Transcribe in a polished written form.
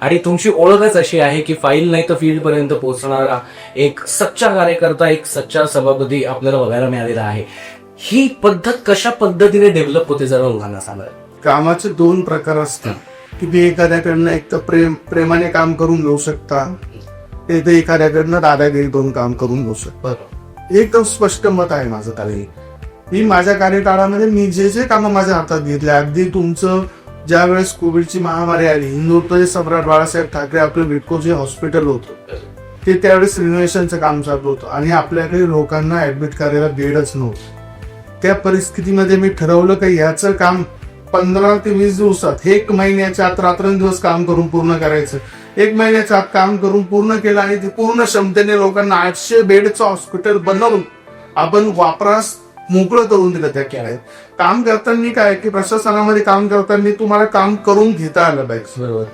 आणि तुमची ओळखच अशी आहे की फाईल नाही तर फील्ड पर्यंत पोहोचणारा एक सच्चा कार्यकर्ता, एक सच्चा सभापती आपल्याला बघायला मिळालेला आहे. ही पद्धत कशा पद्धतीने डेव्हलप होते जरा लोकांना सांगा. कामाचे दोन प्रकार असतात. तुम्ही एखाद्याकडनं एक तर प्रेमाने काम करून घेऊ शकता, ते एखाद्याकडनं दादागिरी करून काम करून घेऊ शकता. एकदम स्पष्ट मत आहे माझं. काही मी माझ्या कार्यकाळामध्ये मी जे कामं माझ्या हातात घेतले, अगदी तुमचं ज्या वेळेस कोविडची महामारी आली, हिंदुत्वचे सम्राट बाळासाहेब ठाकरे आपलं विडको जे हॉस्पिटल होतं ते त्यावेळेस रिनोव्हेशनचं काम चालू होतं आणि आपल्याकडे लोकांना ऍडमिट करायला बेडच नव्हतं. त्या परिस्थितीमध्ये मी ठरवलं की याचं काम 15 ते 20 दिवसात, 1 महिन्याच्या आत रात्रंदिवस काम करून पूर्ण करायचं. 1 महिन्याच्या आत काम करून पूर्ण केलं आणि ते पूर्ण क्षमतेने लोकांना 800 बेडचं हॉस्पिटल बनवून आपण वापरास मोकळं करून दिलं. त्या केळ्यात काम करताना काय की प्रशासनामध्ये काम करताना तुम्हाला काम करून घेता आलं पाहिजे. बरोबर.